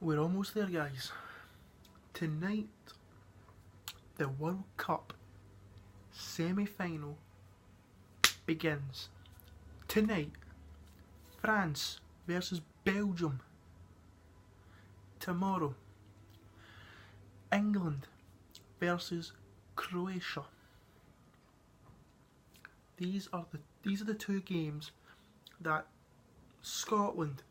We're almost there, guys. Tonight, the World Cup semi-final begins. Tonight, France versus Belgium. Tomorrow, England versus Croatia. These are the two games that Scotland,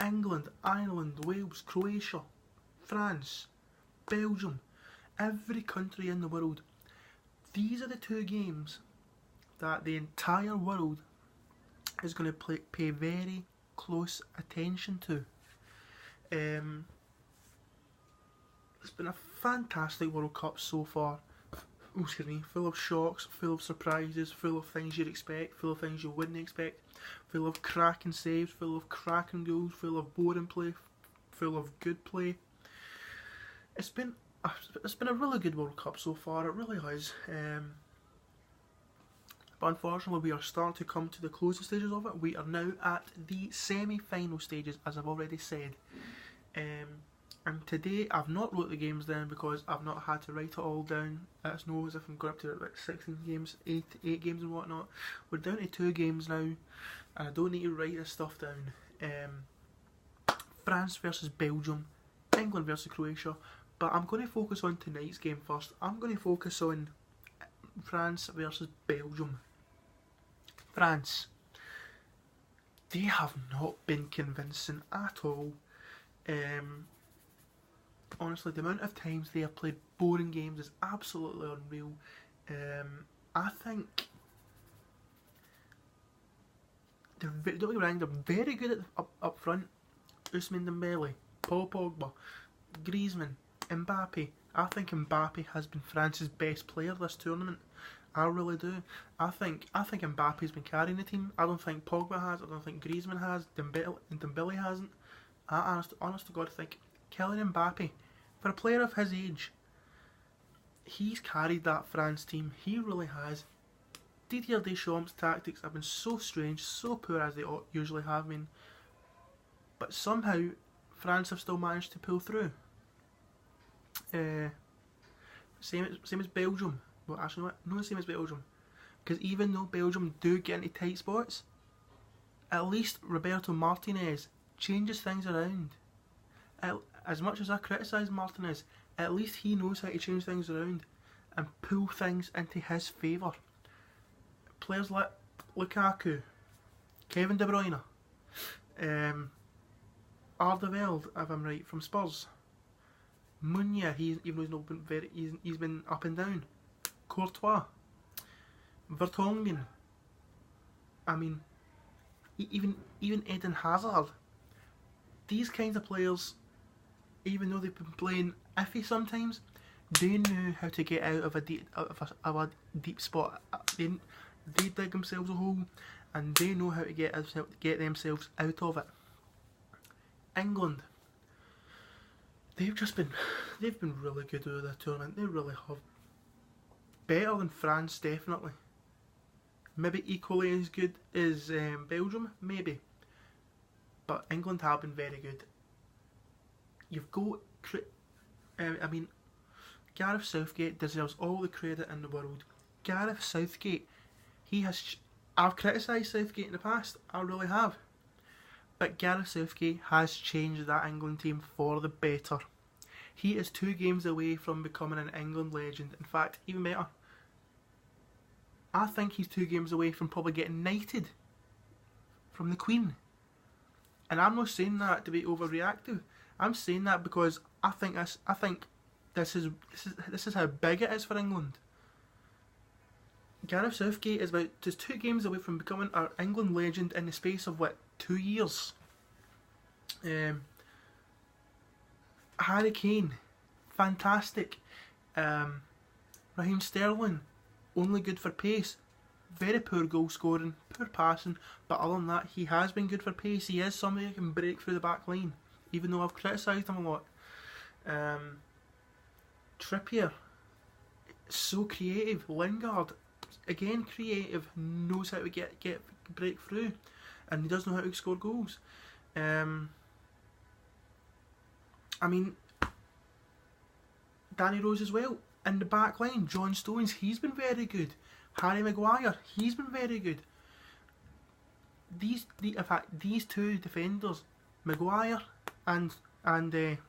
England, Ireland, Wales, Croatia, France, Belgium, every country in the world. These are the two games that the entire world is going to pay very close attention to. It's been a fantastic World Cup so far. Full of shocks, full of surprises, full of things you'd expect, full of things you wouldn't expect, full of cracking saves, full of cracking goals, full of boring play, full of good play. It's been a really good World Cup so far. It really has. But unfortunately, we are starting to come to the closing stages of it. We are now at the semi-final stages, as I've already said. And today I've not wrote the games down because I've not had to write it all down. It's no as if I'm going up to like 16 games, 8 games and whatnot. We're down to 2 games now, and I don't need to write this stuff down. France versus Belgium, England versus Croatia. But I'm going to focus on tonight's game first. I'm going to focus on France versus Belgium. France. They have not been convincing at all. Honestly, the amount of times they have played boring games is absolutely unreal. I think don't get me wrong, they're very good up front. Ousmane Dembele, Paul Pogba, Griezmann, Mbappe. I think Mbappe has been France's best player this tournament. I really do. I think Mbappe's been carrying the team. I don't think Pogba has. I don't think Griezmann has. Dembele hasn't. I honest to God think Kylian Mbappe, for a player of his age, he's carried that France team. He really has. Didier Deschamps' tactics have been so strange, so poor as they usually have been. But somehow, France have still managed to pull through. Same as Belgium. Well, actually, not the same as Belgium. Because even though Belgium do get into tight spots, at least Roberto Martinez changes things around. As much as I criticise Martinez, at least he knows how to change things around and pull things into his favour. Players like Lukaku, Kevin De Bruyne, Alderweireld, if I'm right, from Spurs, Meunier, even though he's not been he's been up and down, Courtois, Vertonghen. I mean, even Eden Hazard. These kinds of players, even though they've been playing iffy sometimes, they know how to get out of a deep spot. They dig themselves a hole, and they know how to get themselves out of it. England, they've been really good over the tournament. They really have. Better than France, definitely. Maybe equally as good as Belgium, maybe. But England have been very good. You've got, Gareth Southgate deserves all the credit in the world. Gareth Southgate, I've criticised Southgate in the past, I really have. But Gareth Southgate has changed that England team for the better. He is 2 games away from becoming an England legend. In fact, even better, I think he's 2 games away from probably getting knighted from the Queen. And I'm not saying that to be overreactive. I'm saying that because I think this is how big it is for England. Gareth Southgate is about just 2 games away from becoming our England legend in the space of 2 years. Harry Kane, fantastic. Raheem Sterling, only good for pace. Very poor goal scoring, poor passing, but other than that, he has been good for pace. He is somebody who can break through the back line, even though I've criticised him a lot. Trippier, so creative. Lingard, again creative, knows how to break through, and he does know how to score goals. I mean, Danny Rose as well. In the back line, John Stones, he's been very good. Harry Maguire, he's been very good. In fact, these two defenders, Maguire and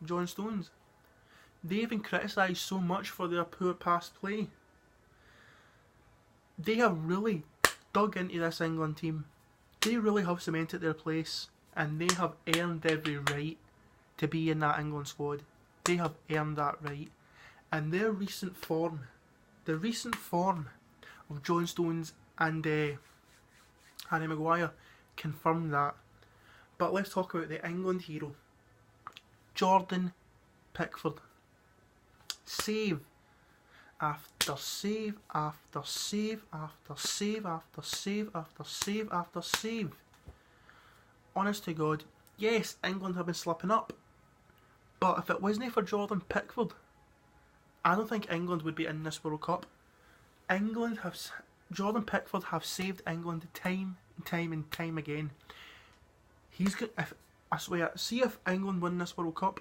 John Stones, they've been criticised so much for their poor past play. They have really dug into this England team. They really have cemented their place, and they have earned every right to be in that England squad. They have earned that right. And their recent form, the recent form of John Stones and Harry Maguire confirmed that. But let's talk about the England hero, Jordan Pickford. Save after save after save after save after save after save after save. Honest to God, yes, England have been slipping up, but if it wasn't for Jordan Pickford, I don't think England would be in this World Cup. Jordan Pickford have saved England time and time and time again. I swear, see if England win this World Cup,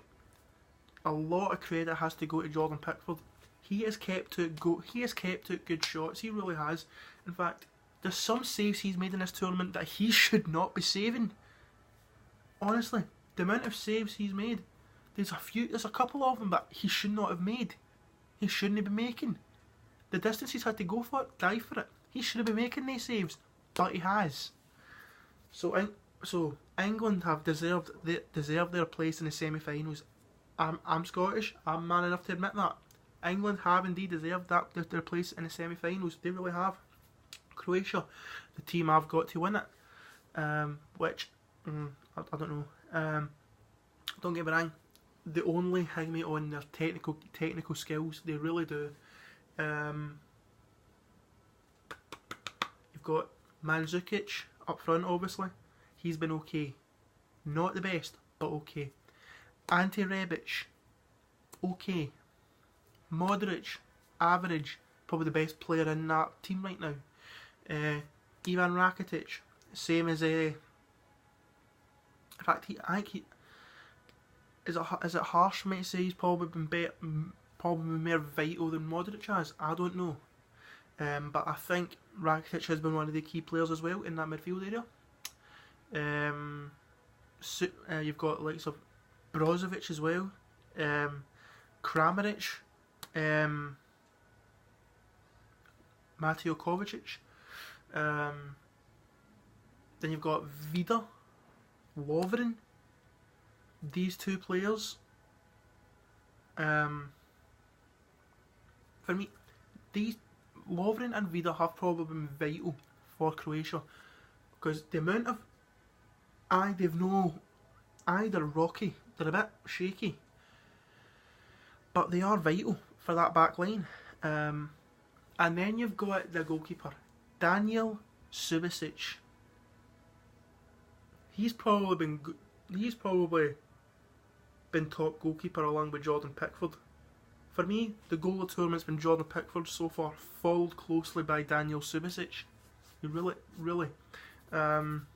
a lot of credit has to go to Jordan Pickford. He has kept out good shots. He really has. In fact, there's some saves he's made in this tournament that he should not be saving. Honestly, the amount of saves he's made, there's a couple of them that he should not have made. He shouldn't have been making. The distance he's had to go for it, die for it. He should have been making these saves, but he has. So England have deserved their place in the semi-finals. I'm Scottish. I'm man enough to admit that. England have indeed deserved their place in the semi-finals. They really have. Croatia, the team I've got to win it. Which I don't know. Don't get me wrong. They only hang me on their technical skills. They really do. You've got Mandzukic up front, obviously. He's been okay. Not the best, but okay. Ante Rebic, okay. Modric, average. Probably the best player in that team right now. Ivan Rakitic, same as in fact, I think he is it harsh for me to say he's probably been more vital than Modric has? I don't know. But I think Rakitic has been one of the key players as well in that midfield area. You've got likes of Brozovic as well, Kramaric, Mateo Kovacic. Then you've got Vida, Lovren. These two players, for me, these Lovren and Vida have probably been vital for Croatia, because the amount of they're rocky, they're a bit shaky, but they are vital for that back line. And then you've got the goalkeeper, Daniel Subasic. He's probably been top goalkeeper along with Jordan Pickford. For me, the goal of the tournament's been Jordan Pickford so far, followed closely by Daniel Subasic. He really. Amount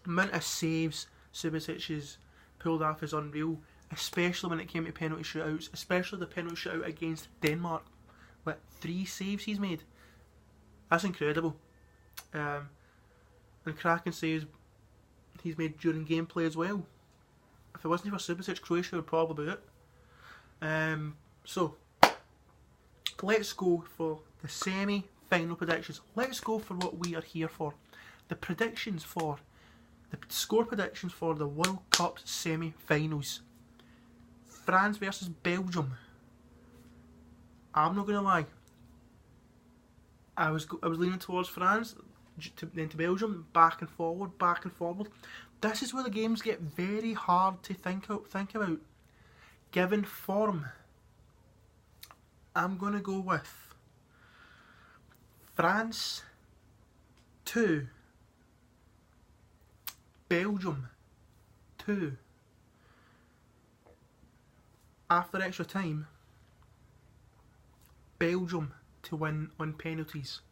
of saves Subasic has pulled off is unreal, especially when it came to penalty shootouts, especially the penalty shootout against Denmark. 3 saves he's made. That's incredible. And cracking saves he's made during gameplay as well. If it wasn't for Subasic, Croatia would probably be it. So, let's go for the semi-final predictions. Let's go for what we are here for. The score predictions for the World Cup semi-finals. France versus Belgium. I'm not going to lie. I was leaning towards France, then to Belgium, back and forward. This is where the games get very hard to think about. Given form, I'm going to go with France 2, Belgium 2. After extra time, Belgium to win on penalties.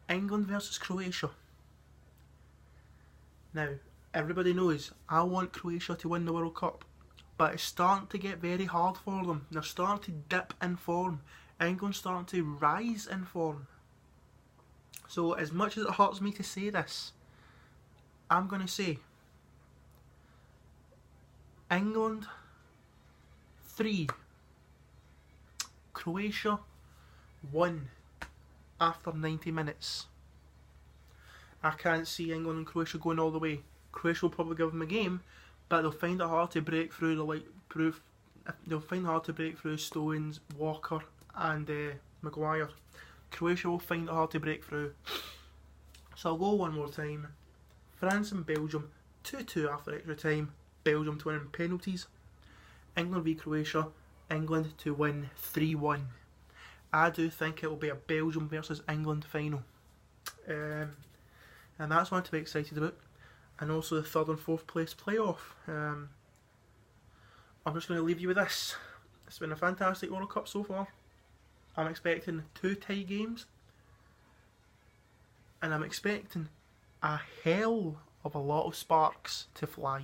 England versus Croatia. Now, everybody knows I want Croatia to win the World Cup, but it's starting to get very hard for them. They're starting to dip in form. England's starting to rise in form. So as much as it hurts me to say this, I'm going to say England 3, Croatia 1 after 90 minutes. I can't see England and Croatia going all the way. Croatia will probably give them a game, but they'll find it hard to break through they'll find it hard to break through Stones, Walker and Maguire. Croatia will find it hard to break through. So I'll go one more time. France and Belgium 2-2 after extra time. Belgium to win in penalties. England v Croatia. England to win 3-1. I do think it will be a Belgium versus England final. And that's one to be excited about. And also the 3rd and 4th place playoff. I'm just going to leave you with this. It's been a fantastic World Cup so far. I'm expecting 2 tight games. And I'm expecting a hell of a lot of sparks to fly.